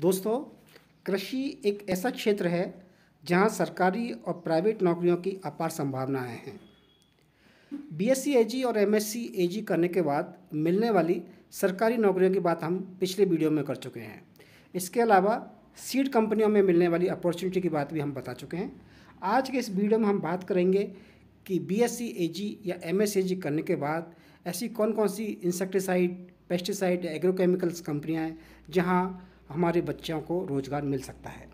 दोस्तों, कृषि एक ऐसा क्षेत्र है जहां सरकारी और प्राइवेट नौकरियों की अपार संभावनाएं हैं। बीएससी एजी और एमएससी एजी करने के बाद मिलने वाली सरकारी नौकरियों की बात हम पिछले वीडियो में कर चुके हैं। इसके अलावा सीड कंपनियों में मिलने वाली अपॉर्चुनिटी की बात भी हम बता चुके हैं। आज के इस वीडियो में हम बात करेंगे कि बीएससी एजी या एमएससी एजी करने के बाद ऐसी कौन कौन सी इंसेक्टिसाइड, पेस्टिसाइड या एग्रोकेमिकल्स कंपनियां हैं जहां हमारे बच्चों को रोज़गार मिल सकता है।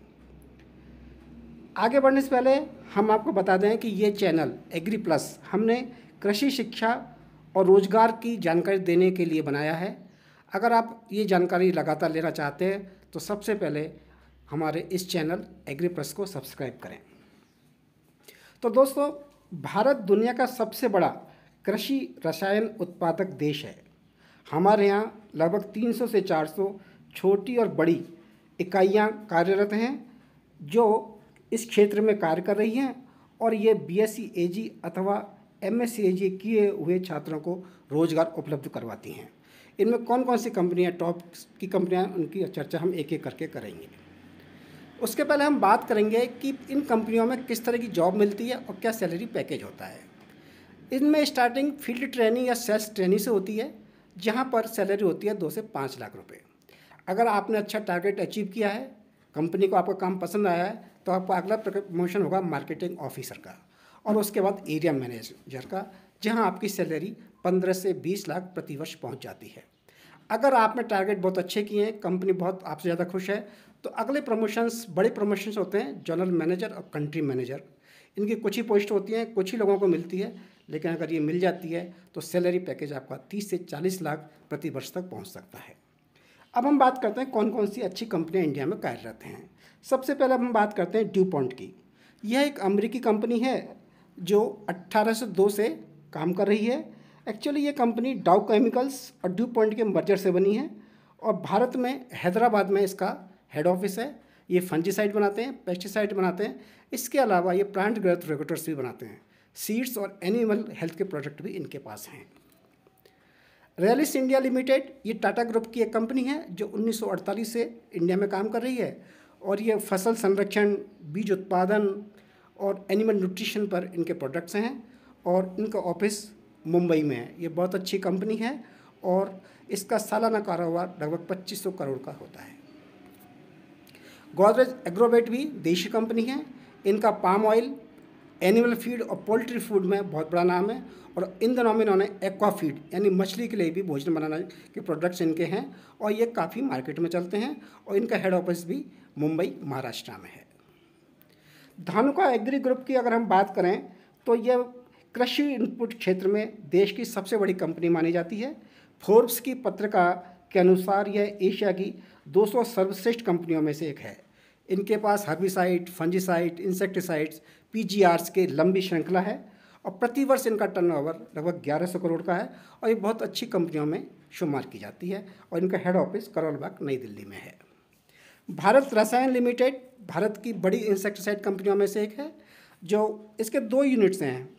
आगे बढ़ने से पहले हम आपको बता दें कि ये चैनल एग्री प्लस हमने कृषि शिक्षा और रोज़गार की जानकारी देने के लिए बनाया है। अगर आप ये जानकारी लगातार लेना चाहते हैं तो सबसे पहले हमारे इस चैनल एग्री प्लस को सब्सक्राइब करें। तो दोस्तों, भारत दुनिया का सबसे बड़ा कृषि रसायन उत्पादक देश है। हमारे यहाँ लगभग 300 से 400 छोटी और बड़ी इकाइयाँ कार्यरत हैं जो इस क्षेत्र में कार्य कर रही हैं और ये बीएससी एजी अथवा एमएससी एजी किए हुए छात्रों को रोज़गार उपलब्ध करवाती हैं। इनमें कौन कौन सी कंपनियाँ टॉप की कंपनियाँ, उनकी चर्चा हम एक एक करके करेंगे। उसके पहले हम बात करेंगे कि इन कंपनियों में किस तरह की जॉब मिलती है और क्या सैलरी पैकेज होता है। इनमें स्टार्टिंग फील्ड ट्रेनिंग या सेल्स ट्रेनिंग से होती है, जहाँ पर सैलरी होती है 2 से 5 लाख रुपए। अगर आपने अच्छा टारगेट अचीव किया है, कंपनी को आपका काम पसंद आया है, तो आपका अगला प्रमोशन होगा मार्केटिंग ऑफिसर का और उसके बाद एरिया मैनेजर का, जहां आपकी सैलरी 15 से 20 लाख प्रति वर्ष पहुंच जाती है। अगर आपने टारगेट बहुत अच्छे किए हैं, कंपनी बहुत आपसे ज़्यादा खुश है, तो अगले प्रमोशंस, बड़े प्रमोशंस होते हैं जनरल मैनेजर और कंट्री मैनेजर। इनकी कुछ ही पोस्ट होती हैं, कुछ ही लोगों को मिलती है, लेकिन अगर ये मिल जाती है तो सैलरी पैकेज आपका 30 से 40 लाख प्रति वर्ष तक पहुँच सकता है। अब हम बात करते हैं कौन कौन सी अच्छी कंपनियां इंडिया में कार्यरत हैं। सबसे पहले हम बात करते हैं ड्यूपॉन्ट की। यह एक अमेरिकी कंपनी है जो 1802 से काम कर रही है। एक्चुअली ये कंपनी डाउ केमिकल्स और ड्यूपॉन्ट के मर्जर से बनी है और भारत में हैदराबाद में इसका हेड ऑफिस है। ये फंजीसाइड बनाते हैं, पेस्टिसाइड बनाते हैं। इसके अलावा ये प्लांट ग्रोथ रेगुलेटर्स भी बनाते हैं। सीड्स और एनिमल हेल्थ के प्रोडक्ट भी इनके पास हैं। रैलिस इंडिया लिमिटेड, ये टाटा ग्रुप की एक कंपनी है जो 1948 से इंडिया में काम कर रही है और ये फसल संरक्षण, बीज उत्पादन और एनिमल न्यूट्रिशन पर इनके प्रोडक्ट्स हैं और इनका ऑफिस मुंबई में है। ये बहुत अच्छी कंपनी है और इसका सालाना कारोबार लगभग 2500 करोड़ का होता है। गोदरेज एग्रोवेट भी देशी कंपनी है। इनका पाम ऑयल, एनिमल फीड और पोल्ट्री फूड में बहुत बड़ा नाम है और इन दिनों में इन्होंने एक्वा फीड यानी मछली के लिए भी भोजन बनाने के प्रोडक्ट्स इनके हैं और ये काफ़ी मार्केट में चलते हैं और इनका हेड ऑफिस भी मुंबई, महाराष्ट्र में है। धानुका एग्री ग्रुप की अगर हम बात करें तो यह कृषि इनपुट क्षेत्र में देश की सबसे बड़ी कंपनी मानी जाती है। फोर्ब्स की पत्रिका के अनुसार यह एशिया की 200 सर्वश्रेष्ठ कंपनियों में से एक है। इनके पास हर्बिसाइड, फंजीसाइड, इंसेक्टिसाइड्स, पीजीआर्स के लंबी श्रृंखला है और प्रतिवर्ष इनका टर्नओवर लगभग 1100 करोड़ का है और ये बहुत अच्छी कंपनियों में शुमार की जाती है और इनका हेड ऑफिस करोल बाग, नई दिल्ली में है। भारत रसायन लिमिटेड भारत की बड़ी इंसेक्टिसाइड कंपनियों में से एक है जो इसके 2 यूनिट्स हैं,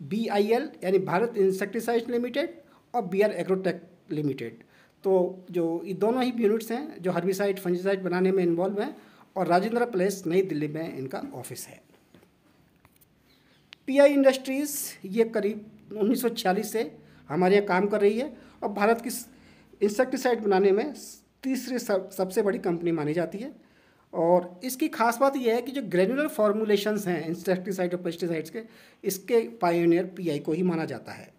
BIL यानी भारत इंसेक्टिसाइड लिमिटेड और BR एग्रोटेक लिमिटेड। तो जो ये दोनों ही यूनिट्स हैं जो हर्बिसाइड, फंजीसाइड बनाने में इन्वॉल्व हैं और राजेंद्र प्लेस, नई दिल्ली में इनका ऑफिस है। PI इंडस्ट्रीज़ ये करीब 1946 से हमारे यहाँ काम कर रही है और भारत की इंसेक्टिसाइड बनाने में तीसरी सबसे बड़ी कंपनी मानी जाती है। और इसकी खास बात यह है कि जो ग्रेनुलर फॉर्मुलेशंस हैं इंसेक्टिसाइड और पेस्टिसाइड्स के, इसके पायोनियर PI को ही माना जाता है।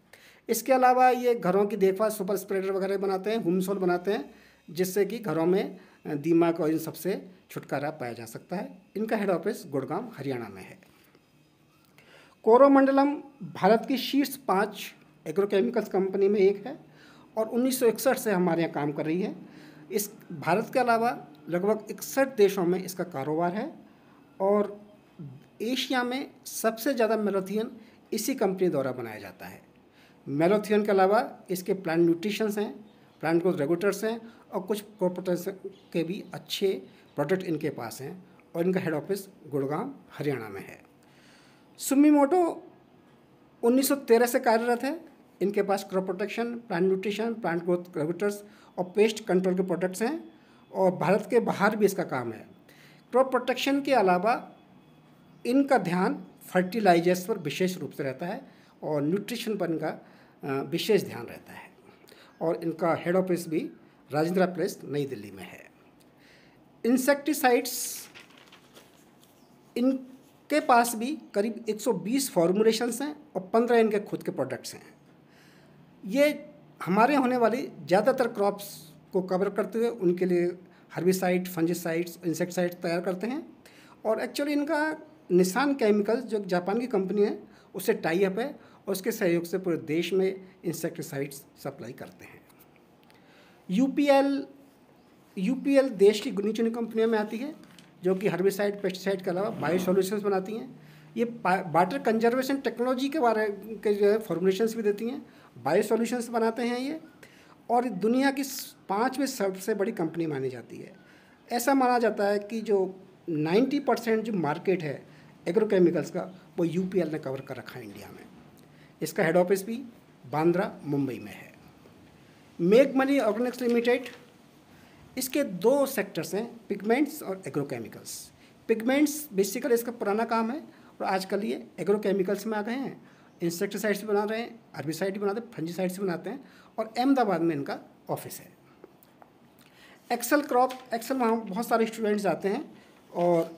इसके अलावा ये घरों की देखभाल, सुपर स्प्रेडर वगैरह बनाते हैं, हुमसोल बनाते हैं, जिससे कि घरों में दीमक और इन सबसे छुटकारा पाया जा सकता है। इनका हेड ऑफिस गुड़गांव, हरियाणा में है। कोरोमंडलम भारत की शीर्ष 5 एग्रोकेमिकल्स कंपनी में एक है और 1961 से हमारे यहाँ काम कर रही है। इस भारत के अलावा लगभग 61 देशों में इसका कारोबार है और एशिया में सबसे ज़्यादा मैलोथियन इसी कंपनी द्वारा बनाया जाता है। मैलोथियन के अलावा इसके प्लांट न्यूट्रिशंस हैं, प्लांट ग्रोथ रेगुलेटर्स हैं और कुछ प्रोपर्टीज के भी अच्छे प्रोडक्ट इनके पास हैं और इनका हेड ऑफिस गुड़गांव, हरियाणा में है। सुमिमोटो 1913 से कार्यरत है। इनके पास crop protection, plant nutrition, plant growth regulators और पेस्ट कंट्रोल के प्रोडक्ट्स हैं और भारत के बाहर भी इसका काम है। क्रॉप प्रोटेक्शन के अलावा इनका ध्यान फर्टिलाइजर्स पर विशेष रूप से रहता है और न्यूट्रिशन पर इनका विशेष ध्यान रहता है। और इनका हेड ऑफिस भी राजेंद्रा प्लेस नई दिल्ली में है। इंसेक्टिसाइड्स, इनके पास भी करीब 120 फॉर्मुलेशंस हैं और 15 इनके खुद के प्रोडक्ट्स हैं। ये हमारे होने वाली ज़्यादातर क्रॉप्स को कवर करते हुए उनके लिए हर्बिसाइड, फंजिसाइड्स, इंसेक्टिसाइड्स तैयार करते हैं। और एक्चुअली इनका निसान केमिकल्स जो जापान की कंपनी है उससे टाई अप है और उसके सहयोग से पूरे देश में इंसेक्टिसाइड्स सप्लाई करते हैं। यूपीएल देश की गिनी चुनी कंपनियों में आती है जो कि हर्बिसाइड, पेस्टिसाइड के अलावा बायो सॉल्यूशंस बनाती हैं। ये वाटर कंजर्वेशन टेक्नोलॉजी के बारे के जो है फॉर्मुलेशंस भी देती हैं, बायो सॉल्यूशंस बनाते हैं ये, और दुनिया की 5वीं सबसे बड़ी कंपनी मानी जाती है। ऐसा माना जाता है कि जो 90% जो मार्केट है एग्रोकेमिकल्स का वो यूपीएल ने कवर कर रखा है इंडिया में। इसका हेड ऑफिस भी बांद्रा, मुंबई में है। मेक मनी ऑर्गेनिक्स लिमिटेड, इसके 2 सेक्टर्स हैं, पिगमेंट्स और एग्रोकेमिकल्स। पिगमेंट्स बेसिकली इसका पुराना काम है और आजकल ये एग्रोकेमिकल्स में आ गए हैं। इंसेक्टिसाइड्स भी बना रहे हैं, हर्बिसाइड भी बनाते हैं, फंजिसाइड्स भी बनाते हैं और अहमदाबाद में इनका ऑफिस है। एक्सेल वहाँ बहुत सारे स्टूडेंट्स आते हैं और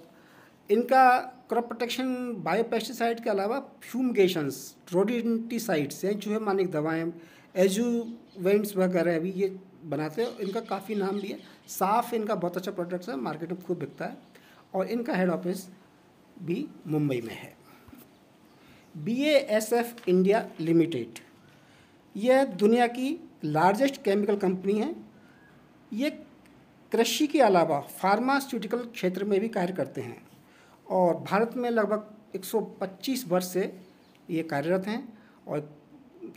इनका क्रॉप प्रोटेक्शन बायोपेस्टिसाइड के अलावा फ्यूमिगेशंस, रोडेंटिसाइड्स हैं, चूहे मारने की दवाएँ, एजुवेंट्स वगैरह भी ये बनाते हैं। इनका काफ़ी नाम भी है। साफ इनका बहुत अच्छा प्रोडक्ट्स है, मार्केट में खूब बिकता है और इनका हेड ऑफिस भी मुंबई में है। BASF इंडिया लिमिटेड, यह दुनिया की लार्जेस्ट केमिकल कंपनी है। ये कृषि के अलावा फार्मास्यूटिकल क्षेत्र में भी कार्य करते हैं और भारत में लगभग 125 वर्ष से ये कार्यरत हैं और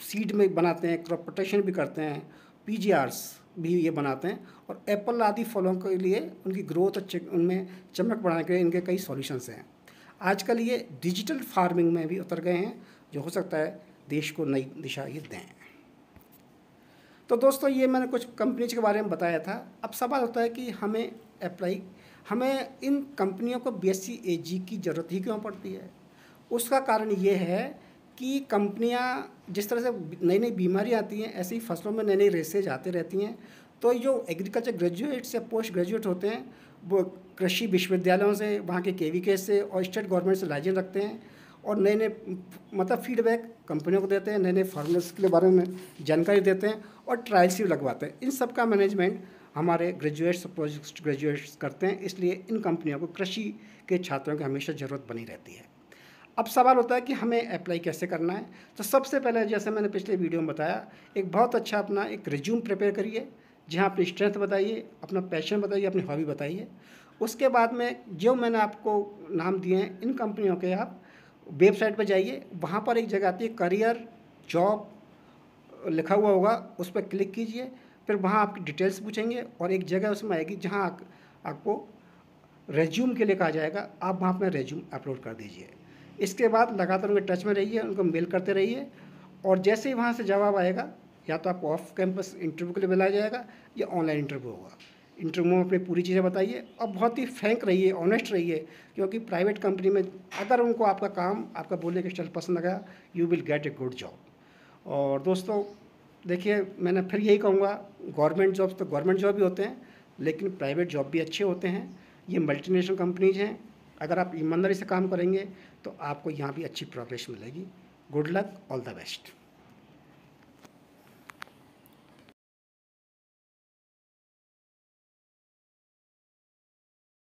सीड में बनाते हैं, क्रॉप प्रोटेक्शन भी करते हैं, PGRs भी ये बनाते हैं और एप्पल आदि फलों के लिए उनकी ग्रोथ अच्छे, उनमें चमक बढ़ाने के लिए इनके कई सॉल्यूशंस हैं। आजकल ये डिजिटल फार्मिंग में भी उतर गए हैं जो हो सकता है देश को नई दिशा ये दें। तो दोस्तों ये मैंने कुछ कंपनीज के बारे में बताया था। अब सवाल होता है कि हमें इन कंपनियों को BSc AG की ज़रूरत ही क्यों पड़ती है। उसका कारण ये है कि कंपनियां जिस तरह से नई नई बीमारियां आती हैं ऐसे ही फसलों में नई नई रेसेज आते रहती हैं। तो जो एग्रीकल्चर ग्रेजुएट्स या पोस्ट ग्रेजुएट होते हैं वो कृषि विश्वविद्यालयों से, वहाँ के KVK से और स्टेट गवर्नमेंट से लाइसेंस रखते हैं और नए नए मतलब फीडबैक कंपनियों को देते हैं, नए नए फार्मर्स के बारे में जानकारी देते हैं और ट्रायल्स भी लगवाते हैं। इन सब का मैनेजमेंट हमारे ग्रेजुएट्स, पोस्ट ग्रेजुएट्स करते हैं। इसलिए इन कंपनियों को कृषि के छात्रों की हमेशा ज़रूरत बनी रहती है। अब सवाल होता है कि हमें अप्लाई कैसे करना है। तो सबसे पहले जैसे मैंने पिछले वीडियो में बताया, एक बहुत अच्छा अपना एक रिज्यूम प्रिपेयर करिए जहाँ अपनी स्ट्रेंथ बताइए, अपना पैशन बताइए, अपनी हॉबी बताइए। उसके बाद में जो मैंने आपको नाम दिए हैं इन कंपनियों के आप वेबसाइट पर जाइए, वहाँ पर एक जगह आती है करियर जॉब लिखा हुआ होगा, उस पर क्लिक कीजिए। फिर वहाँ आपकी डिटेल्स पूछेंगे और एक जगह उसमें आएगी जहाँ आपको रेज्यूम के लिए कहा जाएगा। आप वहाँ अपना रेज्यूम अपलोड कर दीजिए। इसके बाद लगातार उनके टच में रहिए, उनको मेल करते रहिए और जैसे ही वहाँ से जवाब आएगा या तो आपको ऑफ कैंपस इंटरव्यू के लिए बुलाया जाएगा या ऑनलाइन इंटरव्यू होगा। इंटरव्यू में अपनी पूरी चीज़ें बताइए और बहुत ही फ्रैंक रहिए, ऑनेस्ट रहिए, क्योंकि प्राइवेट कंपनी में अगर उनको आपका काम, आपका बोलने का स्टाइल पसंद आ गया, you will get a good job. और दोस्तों देखिए, मैंने फिर यही कहूँगा, गवर्नमेंट जॉब्स तो गवर्नमेंट जॉब भी होते हैं लेकिन प्राइवेट जॉब भी अच्छे होते हैं। ये मल्टीनेशनल कंपनीज हैं, अगर आप ईमानदारी से काम करेंगे तो आपको यहाँ भी अच्छी प्रोग्रेस मिलेगी। Good luck, all the best.